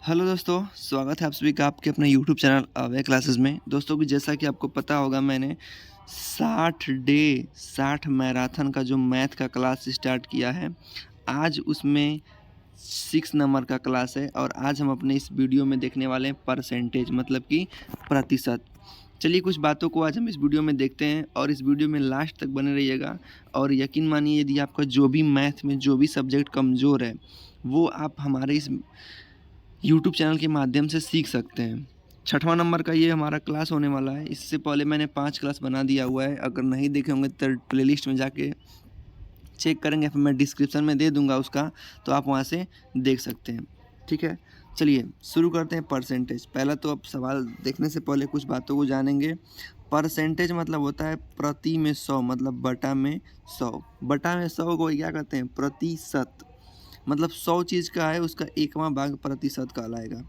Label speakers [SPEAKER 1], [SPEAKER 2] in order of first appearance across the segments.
[SPEAKER 1] Hello दोस्तों, स्वागत है आप सभी का आपके अपने यूट्यूब चैनल अवे क्लासेस में। दोस्तों कि जैसा कि आपको पता होगा मैंने 60 मैराथन का जो मैथ का क्लास स्टार्ट किया है। आज उसमें 6 नंबर का क्लास है और आज हम अपने इस वीडियो में देखने वाले हैं परसेंटेज मतलब कि प्रतिशत। चलिए कुछ बातों को आज हम इस वीडियो में देखते हैं और इस वीडियो में लास्ट तक बने रहिएगा। और यकीन मानिए यदि आपका जो भी मैथ में जो भी सब्जेक्ट कमज़ोर है वो आप हमारे इस यूट्यूब चैनल के माध्यम से सीख सकते हैं। 6वां नंबर का ये हमारा क्लास होने वाला है। इससे पहले मैंने 5 क्लास बना दिया हुआ है। अगर नहीं देखे होंगे तो प्लेलिस्ट में जाके चेक करेंगे, फिर मैं डिस्क्रिप्शन में दे दूँगा उसका, तो आप वहाँ से देख सकते हैं। ठीक है? चलिए शुरू करते हैं परसेंटेज। पहला तो अब सवाल देखने से पहले कुछ बातों को जानेंगे। परसेंटेज मतलब होता है प्रति में 100 मतलब बटा में 100। बटा में 100 को क्या कहते हैं? प्रतिशत। मतलब 100 चीज़ का है उसका 1वां भाग प्रतिशत कहलाएगा।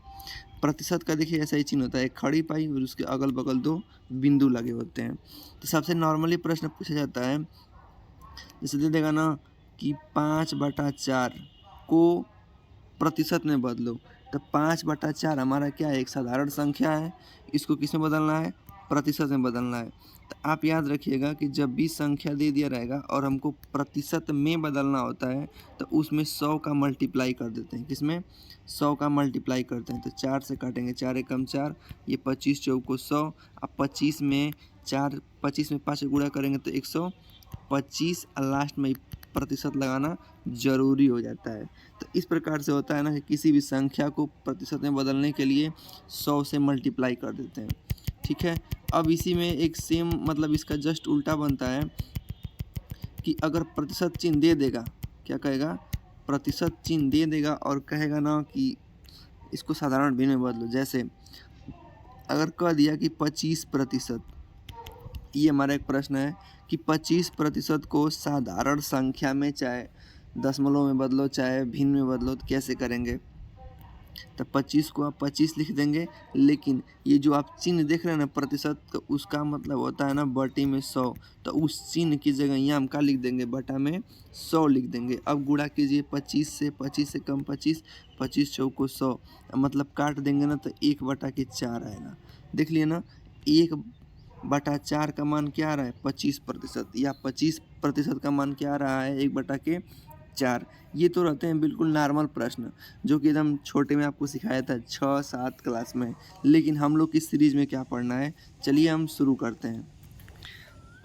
[SPEAKER 1] प्रतिशत का देखिए ऐसा ही चिन्ह होता है, एक खड़ी पाई और उसके अगल-बगल 2 बिंदु लगे होते हैं। तो सबसे नॉर्मली प्रश्न पूछा जाता है, जैसे दे देगा ना कि 5/4 को प्रतिशत में बदलो। तो 5/4 हमारा क्या है? एक साधारण संख्या है। इसको किस में बदलना है? प्रतिशत में बदलना है। तो आप याद रखिएगा कि जब भी संख्या दे दिया रहेगा और हमको प्रतिशत में बदलना होता है तो उसमें 100 का मल्टीप्लाई कर देते हैं। किसमें? 100 का मल्टीप्लाई करते हैं। तो 4 से काटेंगे, 4 एकम 4, ये 25 चौको 100। अब 25 में 5 गुणा करेंगे तो 125 और लास्ट में प्रतिशत लगाना ज़रूरी हो जाता है। तो इस प्रकार से होता है ना कि किसी भी संख्या को प्रतिशत में बदलने के लिए 100 से मल्टीप्लाई कर देते हैं। ठीक है? अब इसी में एक सेम मतलब इसका जस्ट उल्टा बनता है कि अगर प्रतिशत चिन्ह दे देगा, क्या कहेगा? प्रतिशत चिन्ह दे देगा और कहेगा ना कि इसको साधारण भिन्न में बदलो। जैसे अगर कह दिया कि 25%, ये हमारा एक प्रश्न है कि 25% को साधारण संख्या में चाहे दशमलव में बदलो चाहे भिन्न में बदलो तो कैसे करेंगे? तो 25 को आप 25 लिख देंगे, लेकिन ये जो आप चिन्ह देख रहे हैं ना प्रतिशत, तो उसका मतलब होता है ना बटे में 100। तो उस चिन्ह की जगह यहाँ हम क्या लिख देंगे? बटा में 100 लिख देंगे। अब गुणा कीजिए 25 से कम 25, 25 चौको 100, मतलब काट देंगे ना तो 1/4 आएगा। देख लिए ना, 1/4 का मान क्या आ रहा है? 25%, या 25% का मान क्या आ रहा है? 1/4। ये तो रहते हैं बिल्कुल नॉर्मल प्रश्न जो कि एकदम छोटे में आपको सिखाया था 6-7 क्लास में। लेकिन हम लोग की सीरीज़ में क्या पढ़ना है, चलिए हम शुरू करते हैं।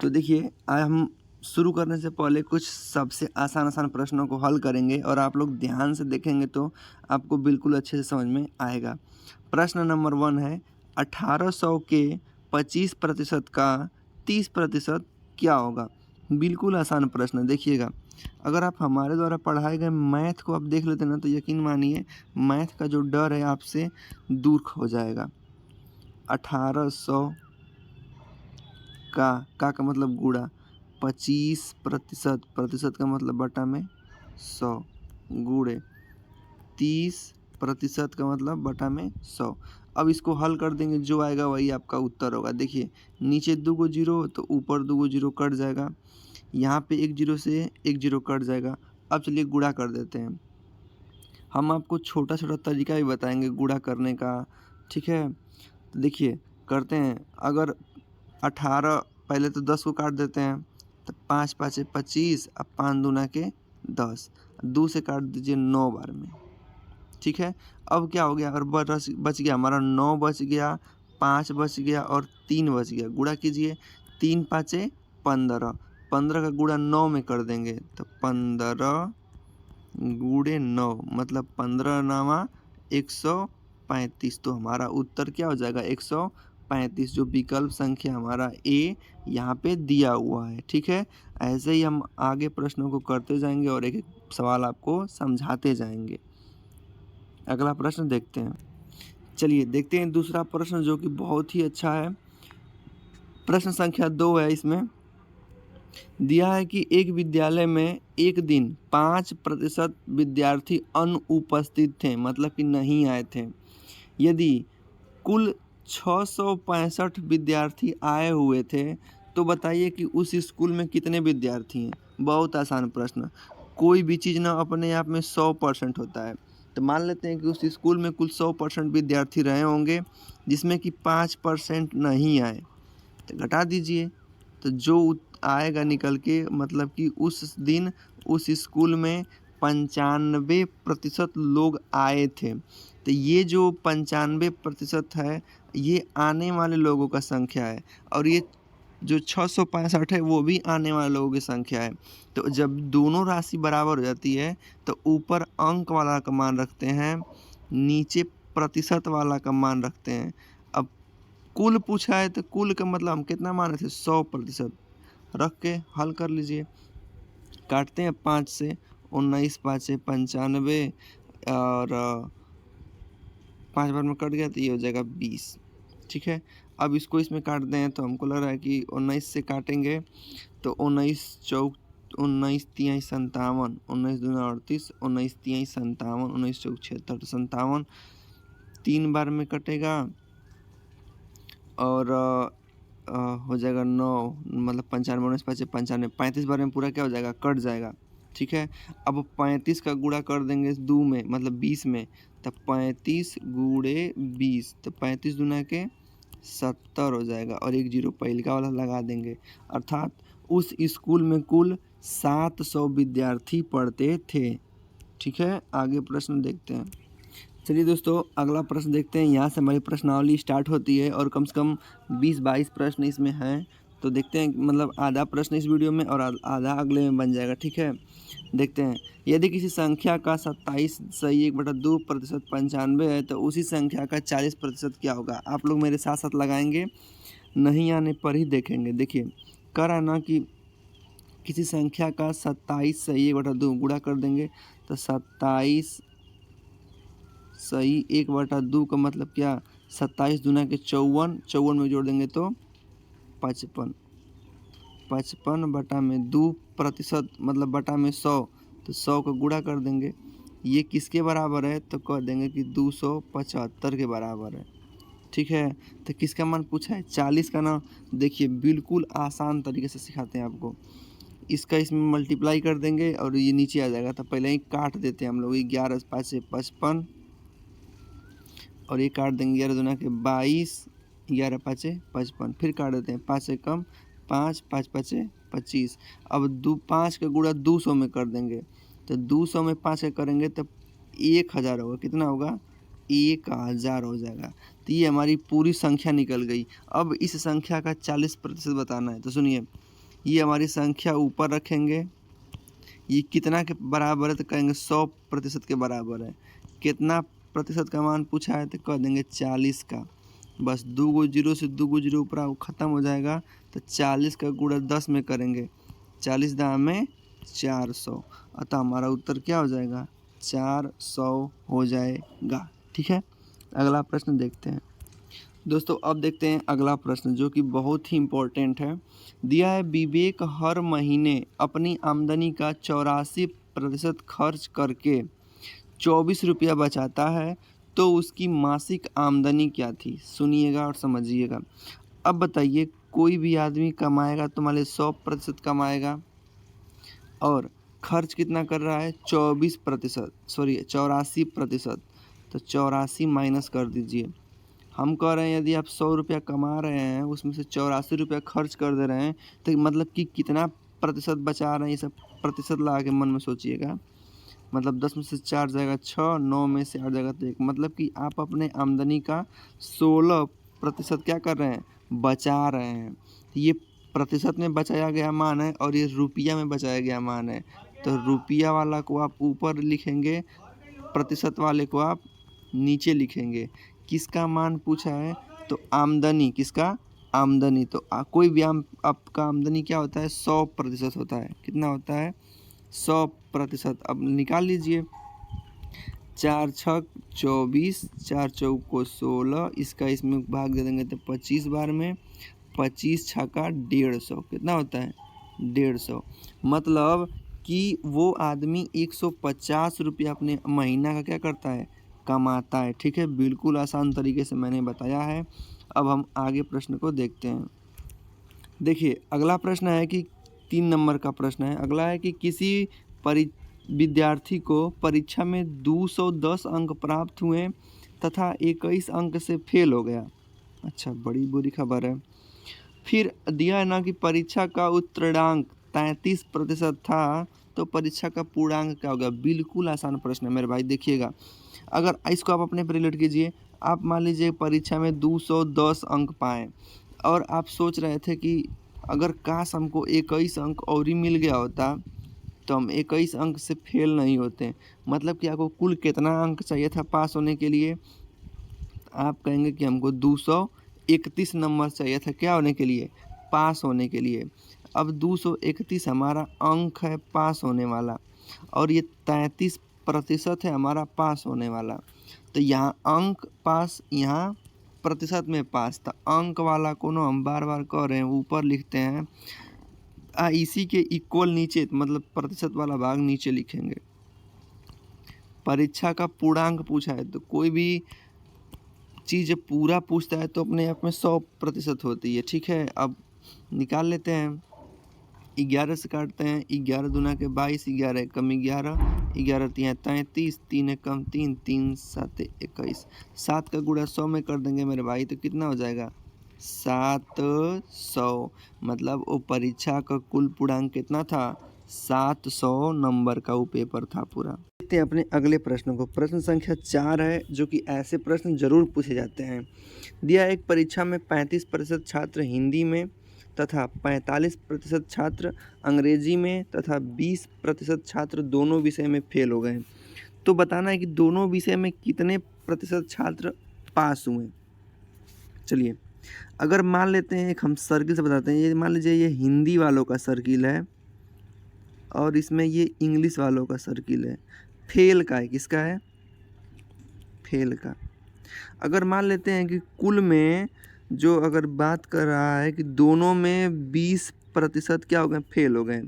[SPEAKER 1] तो देखिए आज हम शुरू करने से पहले कुछ सबसे आसान प्रश्नों को हल करेंगे और आप लोग ध्यान से देखेंगे तो आपको बिल्कुल अच्छे से समझ में आएगा। प्रश्न नंबर 1 है, 1800 के 25% का 30% क्या होगा? बिल्कुल आसान प्रश्न है। देखिएगा, अगर आप हमारे द्वारा पढ़ाए गए मैथ को आप देख लेते ना तो यकीन मानिए मैथ का जो डर है आपसे दूर हो जाएगा। 1800 का मतलब गुणा 25%, प्रतिशत का मतलब बटा में 100, गुणे 30% का मतलब बटा में 100। अब इसको हल कर देंगे, जो आएगा वही आपका उत्तर होगा। देखिए नीचे 2 गो जीरो तो ऊपर 2 गो जीरो कट जाएगा, यहाँ पे 1 जीरो से 1 जीरो कट जाएगा। अब चलिए गुणा कर देते हैं। हम आपको छोटा-छोटा तरीका भी बताएँगे गुणा करने का, ठीक है? तो देखिए करते हैं, अगर 18 पहले तो 10 को काट देते हैं, तो 5 पाँचे 25 और 5 दूना के 10, 2 से काट दीजिए 9 बार में, ठीक है? अब क्या हो गया? और बच गया हमारा 9 बच गया, 5 बच गया और 3 बच गया। गुणा कीजिए, 3 पाँचे 15, 15 का गुणा 9 में कर देंगे तो 15 गुणे 9 मतलब 15 नामा 135। तो हमारा उत्तर क्या हो जाएगा? 135, जो विकल्प संख्या हमारा ए यहाँ पे दिया हुआ है। ठीक है, ऐसे ही हम आगे प्रश्नों को करते जाएंगे और एक एक सवाल आपको समझाते जाएंगे। अगला प्रश्न देखते हैं। चलिए देखते हैं दूसरा प्रश्न जो कि बहुत ही अच्छा है। प्रश्न संख्या 2 है। इसमें दिया है कि एक विद्यालय में एक दिन 5% विद्यार्थी अनुपस्थित थे, मतलब कि नहीं आए थे। यदि कुल 665 विद्यार्थी आए हुए थे तो बताइए कि उस स्कूल में कितने विद्यार्थी हैं? बहुत आसान प्रश्न। कोई भी चीज़ ना अपने आप में 100% होता है। तो मान लेते हैं कि उस स्कूल में कुल 100% विद्यार्थी रहे होंगे, जिसमें कि 5% नहीं आए, तो घटा दीजिए। तो जो आएगा निकल के, मतलब कि उस दिन उस स्कूल में 95% लोग आए थे। तो ये जो 95% है, ये आने वाले लोगों का संख्या है, और ये जो 665 है वो भी आने वाले लोगों की संख्या है। तो जब दोनों राशि बराबर हो जाती है तो ऊपर अंक वाला का मान रखते हैं, नीचे प्रतिशत वाला का मान रखते हैं। अब कुल पूछा है तो कुल का मतलब हम कितना मान रहे थे, 100% रख के हल कर लीजिए। काटते हैं 5 से, 19 5 से 95, और 5 बार में कट गया तो ये हो जाएगा 20। ठीक है, अब इसको इसमें काट दें तो हमको लग रहा है कि 19 से काटेंगे तो 19 चौक 19 तिहाई 57, 19 दूना 38, 19 तिहाई 57, 19 चौक 76, 57 3 बार में कटेगा, और हो जाएगा 9, मतलब 95 19 5 95, 35 बार में पूरा क्या हो जाएगा, कट जाएगा। ठीक है, अब 35 का गुणा कर देंगे 2 में, मतलब 20 में, तब 35 गुणे 20, तो 35 दूना के 70 हो जाएगा, और एक जीरो पहले का वाला लगा देंगे। अर्थात उस स्कूल में कुल 700 विद्यार्थी पढ़ते थे। ठीक है, आगे प्रश्न देखते हैं। चलिए दोस्तों, अगला प्रश्न देखते हैं। यहाँ से हमारी प्रश्नावली स्टार्ट होती है और कम से कम 20-22 प्रश्न इसमें हैं। तो देखते हैं, मतलब आधा प्रश्न इस वीडियो में और आधा अगले में बन जाएगा। ठीक है, देखते हैं। यदि किसी संख्या का 27/2% 95 है तो उसी संख्या का 40% क्या होगा? आप लोग मेरे साथ साथ लगाएंगे, नहीं आने पर ही देखेंगे। देखिए, कह रहा है ना कि किसी संख्या का 27/2 गुणा कर देंगे तो 27 सही 1/2 का मतलब क्या, 27 दूना के 54, 54 में जोड़ देंगे तो 55, 55/2% मतलब बटा में 100, तो 100 का गुणा कर देंगे। ये किसके बराबर है, तो कह देंगे कि 275 के बराबर है। ठीक है, तो किसका मान पूछा है, 40 का ना। देखिए, बिल्कुल आसान तरीके से सिखाते हैं आपको। इसका इसमें मल्टीप्लाई कर देंगे और ये नीचे आ जाएगा, तो पहले ही काट देते हैं हम लोग। 11 5 से 55, और ये काट देंगे 11 दूना के 22, 11 5 55, फिर काट देते हैं 5 से कम 5, 5 5 25। अब 5 का गुणा 200 में कर देंगे, तो 200 में 5 का करेंगे तब 1000 होगा। कितना होगा, 1000 हो जाएगा। तो ये हमारी पूरी संख्या निकल गई। अब इस संख्या का 40% बताना है। तो सुनिए, ये हमारी संख्या ऊपर रखेंगे, ये कितना के बराबर है, तो कहेंगे 100% के बराबर है। कितना प्रतिशत का मान पूछा है, तो कह देंगे 40 का। बस 2 गो जीरो से 2 गो जीरो ऊपर ख़त्म हो जाएगा, तो 40 का गुणा 10 में करेंगे, 40 दाम में 400, अतः हमारा उत्तर क्या हो जाएगा, 400 हो जाएगा। ठीक है, अगला प्रश्न देखते हैं। दोस्तों, अब देखते हैं अगला प्रश्न, जो कि बहुत ही इम्पोर्टेंट है। दिया है, विवेक हर महीने अपनी आमदनी का 84% खर्च करके 24 रुपया बचाता है, तो उसकी मासिक आमदनी क्या थी? सुनिएगा और समझिएगा। अब बताइए, कोई भी आदमी कमाएगा तो मान लीजिए 100% कमाएगा, और खर्च कितना कर रहा है, 24%, सॉरी 84%। तो 84 माइनस कर दीजिए। हम कह रहे हैं यदि आप 100 रुपया कमा रहे हैं, उसमें से 84 रुपया खर्च कर दे रहे हैं, तो मतलब कि कितना प्रतिशत बचा रहे हैं, ये सब प्रतिशत लगा के मन में सोचिएगा। मतलब 10 में से 4 जाएगा 6, 9 में से 8 जाएगा तो 1, मतलब कि आप अपने आमदनी का 16% क्या कर रहे हैं, बचा रहे हैं। तो ये प्रतिशत में बचाया गया मान है, और ये रुपया में बचाया गया मान है। तो रुपया वाला को आप ऊपर लिखेंगे, प्रतिशत वाले को आप नीचे लिखेंगे। किसका मान पूछा है, तो आमदनी, किसका, आमदनी। तो कोई भी आपका आमदनी क्या होता है, 100% होता है। कितना होता है, 100%। अब निकाल लीजिए, 4 छक 24, 4 चौक को 16, इसका इसमें भाग दे देंगे तो 25 बार में, 25 छक्का 150, कितना होता है, 150। मतलब कि वो आदमी 150 रुपया अपने महीना का क्या करता है, कमाता है। ठीक है, बिल्कुल आसान तरीके से मैंने बताया है। अब हम आगे प्रश्न को देखते हैं। देखिए, अगला प्रश्न है कि 3 नंबर का प्रश्न है। अगला है कि किसी विद्यार्थी को परीक्षा में 210 अंक प्राप्त हुए तथा 21 अंक से फेल हो गया। अच्छा, बड़ी बुरी खबर है। फिर दिया है ना कि परीक्षा का उत्तीर्णांक 33% था, तो परीक्षा का पूर्णांक क्या होगा। बिल्कुल आसान प्रश्न है मेरे भाई। देखिएगा, अगर इसको आप अपने पर रिलेट कीजिए। आप मान लीजिए परीक्षा में 210 अंक पाए और आप सोच रहे थे कि अगर काश हमको 21 अंक और ही मिल गया होता तो हम 21 अंक से फेल नहीं होते। मतलब कि आपको कुल कितना अंक चाहिए था पास होने के लिए। आप कहेंगे कि हमको 231 नंबर चाहिए था क्या होने के लिए, पास होने के लिए। अब 231 हमारा अंक है पास होने वाला और ये 33% है हमारा पास होने वाला। तो यहाँ अंक पास, यहाँ प्रतिशत में पास, तो अंक वाला कोनो हम बार बार कह रहे हैं ऊपर लिखते हैं, इसी के इक्वल नीचे मतलब प्रतिशत वाला भाग नीचे लिखेंगे। परीक्षा का पूर्णांक पूछा है तो कोई भी चीज़ पूरा पूछता है तो अपने आप में 100% होती है। ठीक है, अब निकाल लेते हैं। 11 से काटते हैं, 11 दूना के 22, 11 कम 11, 11 तिया 33, 3 कम 3, 3 7 21। 7 का गुणा 100 में कर देंगे मेरे भाई तो कितना हो जाएगा 700। मतलब वो परीक्षा का कुल पूर्णांक कितना था 700 नंबर का वो पेपर था पूरा। देखते हैं अपने अगले प्रश्न को। प्रश्न संख्या 4 है, जो कि ऐसे प्रश्न जरूर पूछे जाते हैं। दिया एक परीक्षा में 35% छात्र हिंदी में तथा 45% छात्र अंग्रेजी में तथा 20% छात्र दोनों विषय में फेल हो गए। तो बताना है कि दोनों विषय में कितने प्रतिशत छात्र पास हुए। चलिए, अगर मान लेते हैं, एक हम सर्किल से बताते हैं। ये मान लीजिए ये हिंदी वालों का सर्किल है और इसमें ये इंग्लिश वालों का सर्किल है। फेल का है, किसका है, फेल का। अगर मान लेते हैं कि कुल में जो अगर बात कर रहा है कि दोनों में 20% क्या हो गए, फेल हो गए।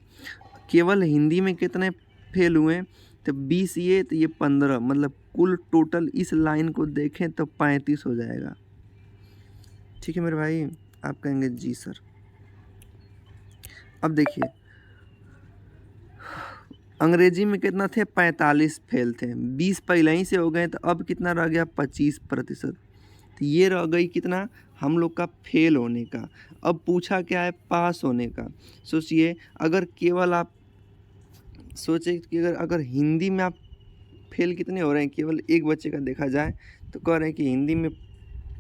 [SPEAKER 1] केवल हिंदी में कितने फेल हुए, तो 20 ये, तो ये 15, मतलब कुल टोटल इस लाइन को देखें तो 35 हो जाएगा। ठीक है मेरे भाई, आप कहेंगे जी सर। अब देखिए, अंग्रेजी में कितना थे 45 फेल थे, 20 पहले ही से हो गए, तो अब कितना रह गया 25%। तो ये रह गई कितना हम लोग का फेल होने का। अब पूछा क्या है, पास होने का। सोचिए, अगर केवल आप सोचे कि अगर हिंदी में आप फेल कितने हो रहे हैं, केवल एक बच्चे का देखा जाए तो कह रहे हैं कि हिंदी में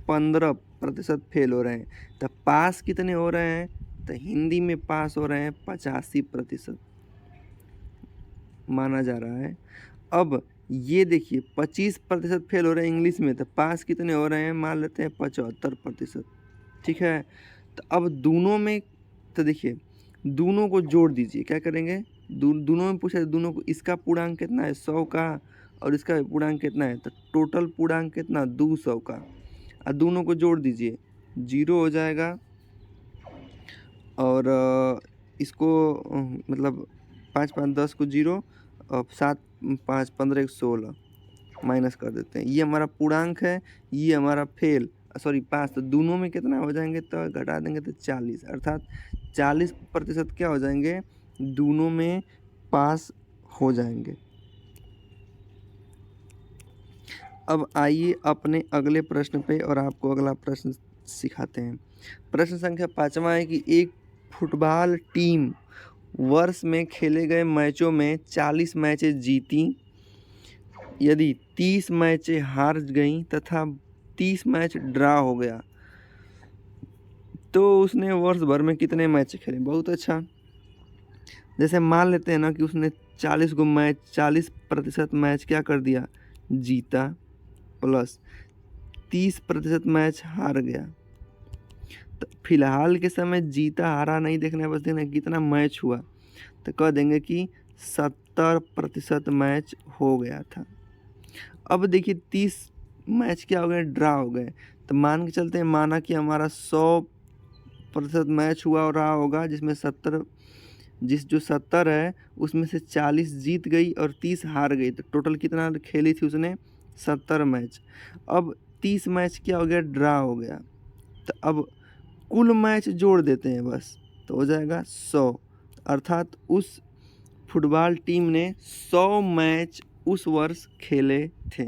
[SPEAKER 1] 15% फेल हो रहे हैं। तो पास कितने हो रहे हैं, तो हिंदी में पास हो रहे हैं 85% माना जा रहा है। अब ये देखिए 25% फेल हो रहे हैं इंग्लिश में, तो पास कितने हो रहे हैं, मान लेते हैं 75%। ठीक है, तो अब दोनों में, तो देखिए दोनों को जोड़ दीजिए। क्या करेंगे, दोनों में पूछा है, दोनों को, इसका पूर्णांक कितना है 100 का और इसका पूर्णांक कितना है, तो टोटल पूर्णांक कितना 200 का। और दोनों को जोड़ दीजिए, 0 हो जाएगा। और इसको मतलब 5 5 10 को 0 और 7 5 15 16 माइनस कर देते हैं। ये हमारा पूर्णांक है, ये हमारा फेल सॉरी पास। तो दोनों में कितना हो जाएंगे, तो घटा देंगे तो 40, अर्थात 40% क्या हो जाएंगे, दोनों में पास हो जाएंगे। अब आइए अपने अगले प्रश्न पे और आपको अगला प्रश्न सिखाते हैं। प्रश्न संख्या 5वां है कि एक फुटबॉल टीम वर्ष में खेले गए मैचों में 40 मैचें जीती, यदि 30 मैचें हार गईं तथा 30 मैच ड्रा हो गया, तो उसने वर्ष भर में कितने मैच खेले। बहुत अच्छा। जैसे मान लेते हैं ना कि उसने 40 गो मैच, 40% मैच क्या कर दिया, जीता, प्लस 30% मैच हार गया। तो फिलहाल के समय जीता हारा नहीं देखना है, बस देखना है कितना मैच हुआ। तो कह देंगे कि 70% मैच हो गया था। अब देखिए 30 मैच क्या हो गए, ड्रा हो गए। तो मान के चलते हैं, माना कि हमारा 100% मैच हुआ और रहा होगा, जिसमें 70 जो 70 है उसमें से 40 जीत गई और 30 हार गई। तो टोटल कितना खेली थी उसने, 70 मैच। अब 30 मैच क्या हो गया, ड्रा हो गया। तो अब कुल मैच जोड़ देते हैं बस, तो हो जाएगा 100। अर्थात उस फुटबॉल टीम ने 100 मैच उस वर्ष खेले थे।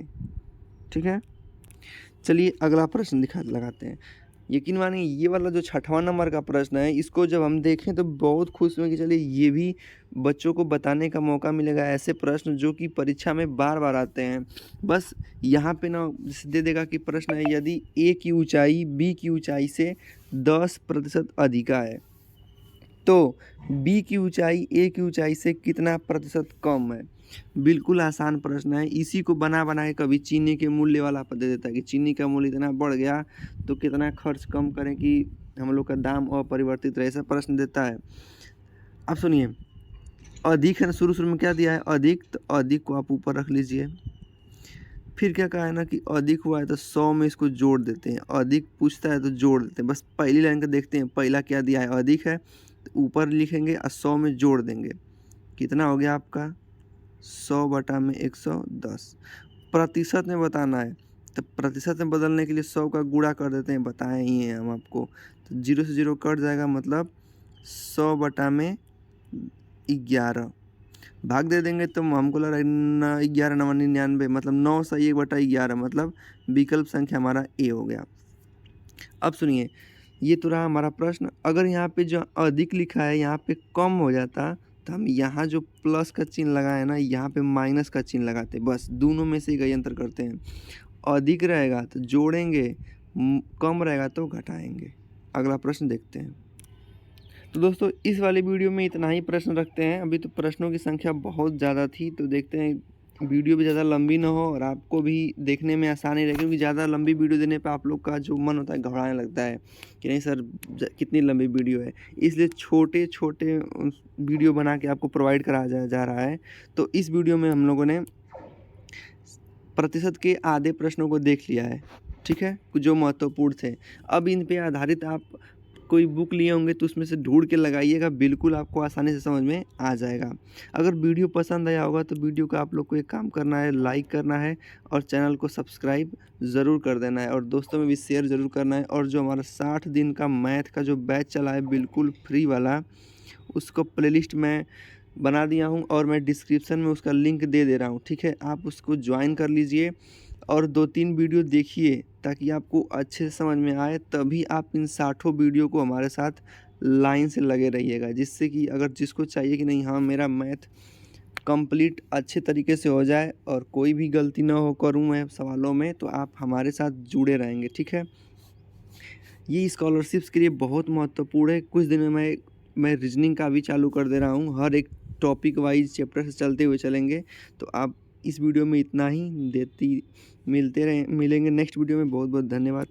[SPEAKER 1] ठीक है, चलिए अगला प्रश्न लगाते हैं। यकीन मानिए ये वाला जो 6वां नंबर का प्रश्न है, इसको जब हम देखें तो बहुत खुश हुए कि चलिए ये भी बच्चों को बताने का मौका मिलेगा। ऐसे प्रश्न जो कि परीक्षा में बार बार आते हैं, बस यहाँ पे ना दे देगा कि प्रश्न है, यदि ए की ऊंचाई बी की ऊंचाई से 10% अधिक है तो बी की ऊंचाई ए की ऊंचाई से कितना प्रतिशत कम है। बिल्कुल आसान प्रश्न है। इसी को बना के कभी चीनी के मूल्य वाला पर दे देता है कि चीनी का मूल्य इतना बढ़ गया तो कितना खर्च कम करें कि हम लोग का दाम अपरिवर्तित रहे, ऐसा प्रश्न देता है। अब सुनिए, अधिक है ना, शुरू में क्या दिया है अधिक, तो अधिक को आप ऊपर रख लीजिए। फिर क्या कहा है ना कि अधिक हुआ है तो 100 में इसको जोड़ देते हैं। अधिक पूछता है तो जोड़ देते हैं। बस पहली लाइन का देखते हैं, पहला क्या दिया है अधिक है तो ऊपर लिखेंगे और 100 में जोड़ देंगे। कितना हो गया आपका 100/110। प्रतिशत में बताना है तो प्रतिशत में बदलने के लिए 100 का गुणा कर देते हैं, बताए ही हैं हम आपको। तो 0 से 0 कट जाएगा, मतलब 100/11 भाग दे देंगे तो हमको लग रहा है 11 9 99, मतलब 9 सही 1/11, मतलब विकल्प संख्या हमारा ए हो गया। अब सुनिए, ये तो रहा हमारा प्रश्न। अगर यहाँ पे जो अधिक लिखा है यहाँ पे कम हो जाता तो हम यहाँ जो प्लस का चिन्ह लगाए ना यहाँ पे माइनस का चिन्ह लगाते, बस दोनों में से एक अंतर करते हैं। अधिक रहेगा तो जोड़ेंगे, कम रहेगा तो घटाएंगे। अगला प्रश्न देखते हैं। तो दोस्तों इस वाले वीडियो में इतना ही प्रश्न रखते हैं। अभी तो प्रश्नों की संख्या बहुत ज़्यादा थी, तो देखते हैं वीडियो भी ज़्यादा लंबी ना हो और आपको भी देखने में आसानी रहे, क्योंकि ज़्यादा लंबी वीडियो देने पे आप लोग का जो मन होता है घबराने लगता है कि नहीं सर कितनी लंबी वीडियो है। इसलिए छोटे छोटे वीडियो बना के आपको प्रोवाइड करा जा रहा है। तो इस वीडियो में हम लोगों ने प्रतिशत के आधे प्रश्नों को देख लिया है, ठीक है, जो महत्वपूर्ण थे। अब इन पे आधारित आप कोई बुक लिए होंगे तो उसमें से ढूंढ के लगाइएगा, बिल्कुल आपको आसानी से समझ में आ जाएगा। अगर वीडियो पसंद आया होगा तो वीडियो का आप लोग को एक काम करना है, लाइक करना है और चैनल को सब्सक्राइब ज़रूर कर देना है और दोस्तों में भी शेयर ज़रूर करना है। और जो हमारा 60 दिन का मैथ का जो बैच चला है बिल्कुल फ्री वाला, उसको प्लेलिस्ट में बना दिया हूँ और मैं डिस्क्रिप्शन में उसका लिंक दे रहा हूँ, ठीक है। आप उसको ज्वाइन कर लीजिए और 2-3 वीडियो देखिए ताकि आपको अच्छे से समझ में आए, तभी आप इन 60 वीडियो को हमारे साथ लाइन से लगे रहिएगा, जिससे कि अगर जिसको चाहिए कि नहीं हाँ मेरा मैथ कंप्लीट अच्छे तरीके से हो जाए और कोई भी गलती ना हो करूँ मैं सवालों में, तो आप हमारे साथ जुड़े रहेंगे, ठीक है। ये स्कॉलरशिप्स के लिए बहुत महत्वपूर्ण है। कुछ दिनों में मैं रीजनिंग का भी चालू कर दे रहा हूँ, हर एक टॉपिक वाइज चैप्टर से चलते हुए चलेंगे। तो आप इस वीडियो में इतना ही मिलेंगे नेक्स्ट वीडियो में। बहुत बहुत धन्यवाद।